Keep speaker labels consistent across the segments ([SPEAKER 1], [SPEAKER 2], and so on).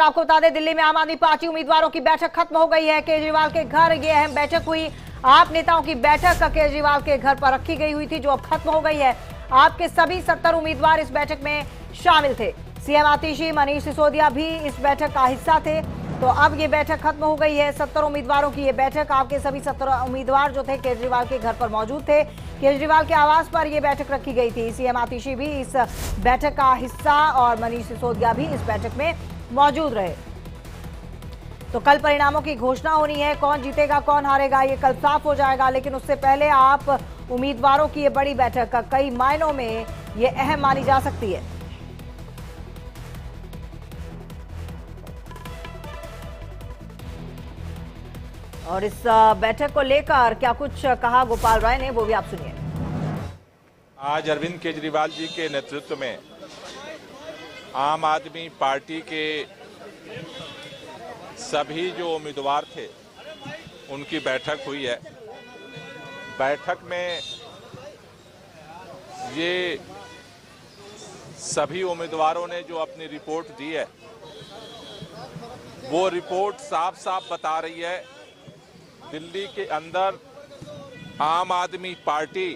[SPEAKER 1] आपको बता दें, दिल्ली में आम आदमी पार्टी उम्मीदवारों की बैठक खत्म हो गई है। केजरीवाल के घर ये अहम बैठक हुई। आप नेताओं की बैठक केजरीवाल के घर पर रखी गई हुई थी, जो अब खत्म हो गई है। आपके सभी 70 उम्मीदवार इस बैठक में शामिल थे। सीएम आतिशी, मनीष सिसोदिया भी इस बैठक का हिस्सा थे। तो अब ये बैठक खत्म हो गई है। 70 उम्मीदवारों की ये बैठक, आपके सभी 70 उम्मीदवार जो थे केजरीवाल के घर पर मौजूद थे। केजरीवाल के आवास पर यह बैठक रखी गई थी। सीएम आतिशी भी इस बैठक का हिस्सा और मनीष सिसोदिया भी इस बैठक में मौजूद रहे। तो कल परिणामों की घोषणा होनी है। कौन जीतेगा कौन हारेगा ये कल साफ हो जाएगा। लेकिन उससे पहले आप उम्मीदवारों की ये बड़ी बैठक कई मायनों में ये अहम मानी जा सकती है। और इस बैठक को लेकर क्या कुछ कहा गोपाल राय ने, वो भी आप सुनिए।
[SPEAKER 2] आज अरविंद केजरीवाल जी के नेतृत्व में आम आदमी पार्टी के सभी जो उम्मीदवार थे उनकी बैठक हुई है। बैठक में ये सभी उम्मीदवारों ने जो अपनी रिपोर्ट दी है, वो रिपोर्ट साफ साफ बता रही है दिल्ली के अंदर आम आदमी पार्टी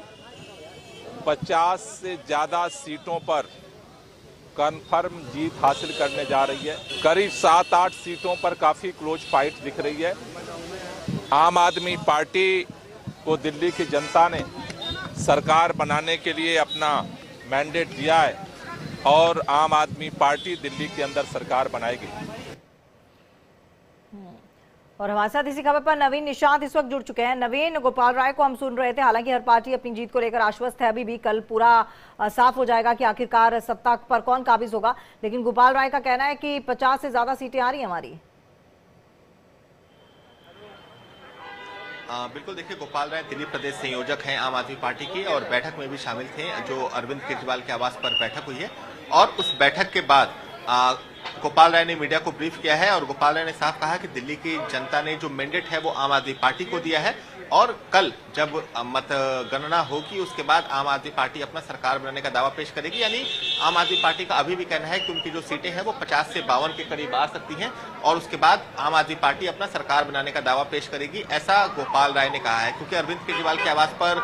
[SPEAKER 2] 50 से ज्यादा सीटों पर कन्फर्म जीत हासिल करने जा रही है। करीब 7-8 सीटों पर काफी क्लोज फाइट दिख रही है। आम आदमी पार्टी को दिल्ली की जनता ने सरकार बनाने के लिए अपना मैंडेट दिया है और आम आदमी पार्टी दिल्ली के अंदर सरकार बनाएगी।
[SPEAKER 1] और हमारे साथ इसी खबर पर नवीन निशांत इस वक्त जुड़ चुके हैं। नवीन, गोपाल राय को हम सुन रहे थे, हालांकि हर पार्टी अपनी जीत को लेकर आश्वस्त है। अभी भी कल पूरा साफ हो जाएगा कि आखिरकार सत्ता पर कौन काबिज होगा। लेकिन गोपाल राय का कहना है कि 50 से ज्यादा सीटें आ रही हैं हमारी।
[SPEAKER 3] बिल्कुल, देखिए, गोपाल राय दिल्ली प्रदेश संयोजक हैं आम आदमी पार्टी की और बैठक में भी शामिल थे। जो अरविंद केजरीवाल के आवास पर बैठक हुई है और उस बैठक के बाद गोपाल राय ने मीडिया को ब्रीफ किया है और गोपाल राय ने साफ कहा कि दिल्ली की जनता ने जो मैंडेट है वो आम आदमी पार्टी को दिया है और कल जब मतगणना होगी उसके बाद आम आदमी पार्टी अपना सरकार बनाने का दावा पेश करेगी। यानी आम आदमी पार्टी का अभी भी कहना है कि उनकी जो सीटें हैं वो 50 से 52 के करीब आ सकती हैं और उसके बाद आम आदमी पार्टी अपना सरकार बनाने का दावा पेश करेगी, ऐसा गोपाल राय ने कहा है। क्योंकि अरविंद केजरीवाल के आवास पर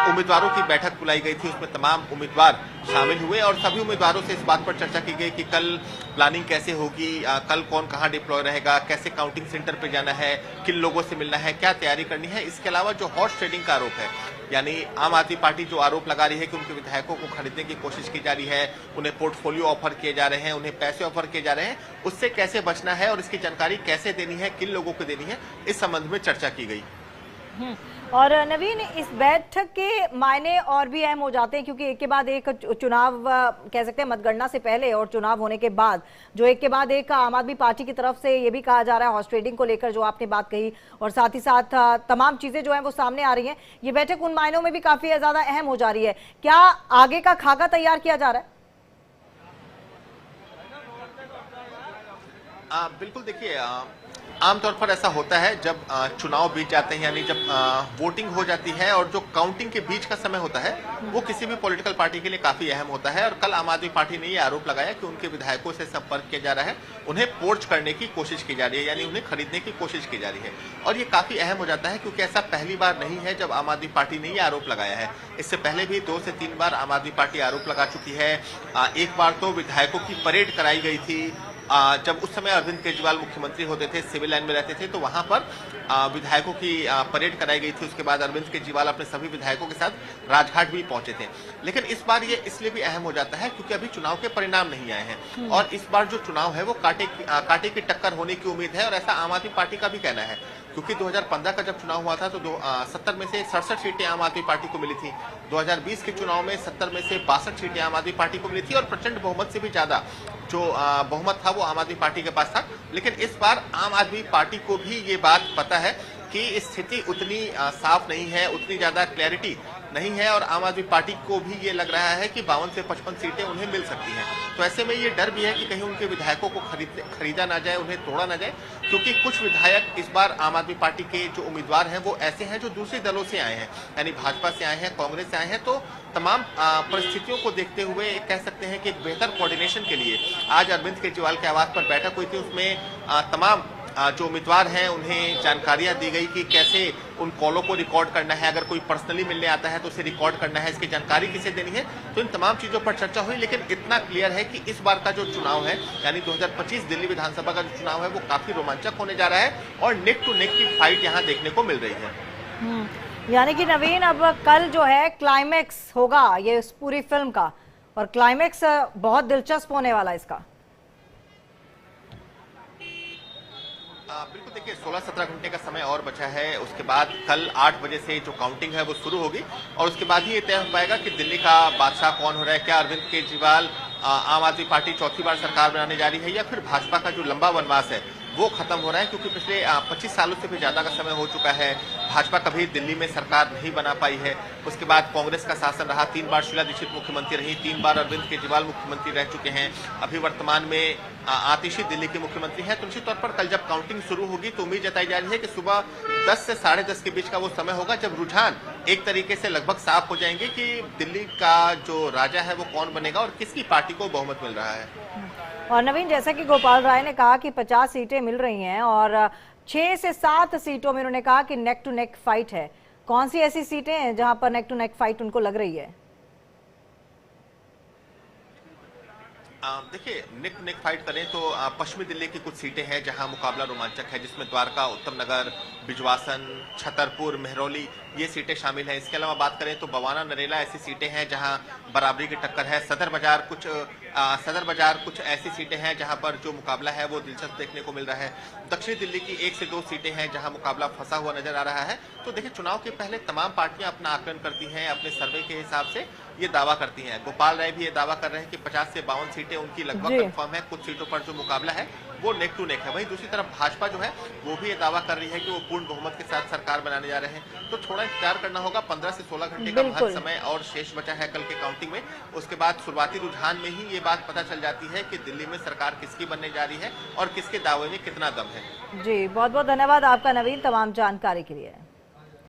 [SPEAKER 3] उम्मीदवारों की बैठक बुलाई गई थी, उसमें तमाम उम्मीदवार शामिल हुए और सभी उम्मीदवारों से इस बात पर चर्चा की गई कि कल प्लानिंग कैसे होगी, कल कौन कहां डिप्लॉय रहेगा, कैसे काउंटिंग सेंटर पे जाना है, किन लोगों से मिलना है, क्या तैयारी करनी है। इसके अलावा जो हॉर्स ट्रेडिंग का आरोप है, यानी आम आदमी पार्टी जो आरोप लगा रही है कि उनके विधायकों को खरीदने की कोशिश की जा रही है, उन्हें पोर्टफोलियो ऑफर किए जा रहे हैं, उन्हें पैसे ऑफर किए जा रहे हैं, उससे कैसे बचना है और इसकी जानकारी कैसे देनी है, किन लोगों को देनी है, इस संबंध में चर्चा की गई।
[SPEAKER 1] और नवीन, इस बैठक के मायने और भी अहम हो जाते हैं क्योंकि एक के बाद एक चुनाव, कह सकते हैं मतगणना से पहले और चुनाव होने के बाद जो एक के बाद एक आम आदमी पार्टी की तरफ से ये भी कहा जा रहा है हॉर्स ट्रेडिंग को लेकर जो आपने बात कही, और साथ ही साथ तमाम चीजें जो है वो सामने आ रही हैं। ये बैठक उन मायनों में भी काफी ज्यादा अहम हो जा रही है। क्या आगे का खाका तैयार किया जा रहा है?
[SPEAKER 3] बिल्कुल, देखिए, आमतौर पर ऐसा होता है जब चुनाव बीत जाते हैं, यानी जब वोटिंग हो जाती है और जो काउंटिंग के बीच का समय होता है वो किसी भी पॉलिटिकल पार्टी के लिए काफी अहम होता है। और कल आम आदमी पार्टी ने ये आरोप लगाया कि उनके विधायकों से संपर्क किया जा रहा है, उन्हें पोर्च करने की कोशिश की जा रही है, यानी उन्हें खरीदने की कोशिश की जा रही है। और ये काफी अहम हो जाता है क्योंकि ऐसा पहली बार नहीं है जब आम आदमी पार्टी ने ये आरोप लगाया है। इससे पहले भी 2 से 3 बार आम आदमी पार्टी आरोप लगा चुकी है। एक बार तो विधायकों की परेड कराई गई थी जब उस समय अरविंद केजरीवाल मुख्यमंत्री होते थे, सिविल लाइन में रहते थे, तो वहां पर विधायकों की परेड कराई गई थी। उसके बाद अरविंद केजरीवाल अपने सभी विधायकों के साथ राजघाट भी पहुंचे थे। लेकिन इस बार ये इसलिए भी अहम हो जाता है क्योंकि अभी चुनाव के परिणाम नहीं आए हैं और इस बार जो चुनाव है वो कांटे की टक्कर होने की उम्मीद है और ऐसा आम आदमी पार्टी का भी कहना है। क्योंकि 2015 का जब चुनाव हुआ था तो 70 में से 67 सीटें आम आदमी पार्टी को मिली थी। 2020 के चुनाव में 70 में से 62 सीटें आम आदमी पार्टी को मिली थी और प्रचंड बहुमत से भी ज्यादा जो बहुमत था वो आम आदमी पार्टी के पास था। लेकिन इस बार आम आदमी पार्टी को भी ये बात पता है कि स्थिति उतनी साफ नहीं है, उतनी ज्यादा क्लैरिटी नहीं है और आम आदमी पार्टी को भी ये लग रहा है कि 52 से 55 सीटें उन्हें मिल सकती हैं। तो ऐसे में ये डर भी है कि कहीं उनके विधायकों को खरीदा ना जाए, उन्हें तोड़ा ना जाए, क्योंकि कुछ विधायक इस बार आम आदमी पार्टी के जो उम्मीदवार हैं वो ऐसे हैं जो दूसरे दलों से आए हैं, यानी भाजपा से आए हैं, कांग्रेस से आए हैं। तो तमाम परिस्थितियों को देखते हुए कह सकते हैं कि एक बेहतर कोऑर्डिनेशन के लिए आज अरविंद केजरीवाल के आवास पर बैठक हुई थी। उसमें तमाम जो उम्मीदवार हैं उन्हें जानकारियां दी गई कि कैसे उन कॉलों को रिकॉर्ड करना है, अगर कोई पर्सनली मिलने आता है तो उसे रिकॉर्ड करना है, इसकी जानकारी किसे देनी है। तो इन तमाम चीजों पर चर्चा हुई, लेकिन इतना क्लियर है कि इस बार का जो चुनाव है यानी 2025 दिल्ली विधानसभा का जो चुनाव है वो काफी रोमांचक होने जा रहा है और नेक टू नेक की फाइट यहाँ देखने को मिल रही है।
[SPEAKER 1] यानी कि नवीन, अब कल जो है क्लाइमैक्स होगा ये इस पूरी फिल्म का, और क्लाइमैक्स बहुत दिलचस्प होने वाला है इसका।
[SPEAKER 3] बिल्कुल, देखिए 16-17 घंटे का समय और बचा है। उसके बाद कल 8 बजे से जो काउंटिंग है वो शुरू होगी और उसके बाद ही ये तय हो पाएगा कि दिल्ली का बादशाह कौन हो रहा है। क्या अरविंद केजरीवाल आम आदमी पार्टी चौथी बार सरकार बनाने जा रही है या फिर भाजपा का जो लंबा वनवास है वो खत्म हो रहा है, क्योंकि पिछले 25 सालों से भी ज्यादा का समय हो चुका है। भाजपा कभी दिल्ली में सरकार नहीं बना पाई है। उसके बाद कांग्रेस का शासन रहा, 3 बार शीला दीक्षित मुख्यमंत्री रही, 3 बार अरविंद केजरीवाल मुख्यमंत्री रह चुके हैं। अभी वर्तमान में आतिशी दिल्ली के मुख्यमंत्री हैं। तो निश्चित तौर पर कल जब काउंटिंग शुरू होगी तो उम्मीद जताई जा रही है कि सुबह 10 से 10:30 के बीच का वो समय होगा जब रुझान एक तरीके से लगभग साफ हो जाएंगे कि दिल्ली का जो राजा है वो कौन बनेगा और किसकी पार्टी को बहुमत मिल रहा है।
[SPEAKER 1] और नवीन, जैसा कि गोपाल राय ने कहा कि 50 सीटें मिल रही हैं और 6 से 7 सीटों में उन्होंने कहा कि नेक टू नेक फाइट है। कौन सी ऐसी सीटें हैं जहां पर नेक टू नेक फाइट उनको लग रही है?
[SPEAKER 3] देखिए, नेक टू नेक फाइट करें तो पश्चिमी दिल्ली की कुछ सीटें हैं जहां मुकाबला रोमांचक है, जिसमें द्वारका, उत्तम नगर, बिजवासन, छतरपुर, मेहरौली ये सीटें शामिल हैं। इसके अलावा बात करें तो बवाना, नरेला ऐसी सीटें हैं जहां बराबरी की टक्कर है। सदर बाजार कुछ ऐसी सीटें हैं जहां पर जो मुकाबला है वो दिलचस्प देखने को मिल रहा है। दक्षिणी दिल्ली की 1 से 2 सीटें हैं जहां मुकाबला फंसा हुआ नजर आ रहा है। तो देखिए, चुनाव के पहले तमाम पार्टियां अपना आकलन करती हैं, अपने सर्वे के हिसाब से ये दावा करती हैं। गोपाल राय भी ये दावा कर रहे हैं कि 50 से 52 सीटें उनकी लगभग कंफर्म है। कुछ सीटों पर जो मुकाबला है वो नेक टू नेक है। वहीं दूसरी तरफ भाजपा जो है वो भी ये दावा कर रही है कि वो पूर्ण बहुमत के साथ सरकार बनाने जा रहे हैं। तो थोड़ा इंतजार करना होगा। 15 से 16 घंटे का महज समय और शेष बचा है कल के काउंटिंग में। उसके बाद शुरुआती रुझान में ही ये बात पता चल जाती है कि दिल्ली में सरकार किसकी बनने जा रही है और किसके दावे में कितना दम है।
[SPEAKER 1] जी, बहुत बहुत धन्यवाद आपका नवीन, तमाम जानकारी के लिए।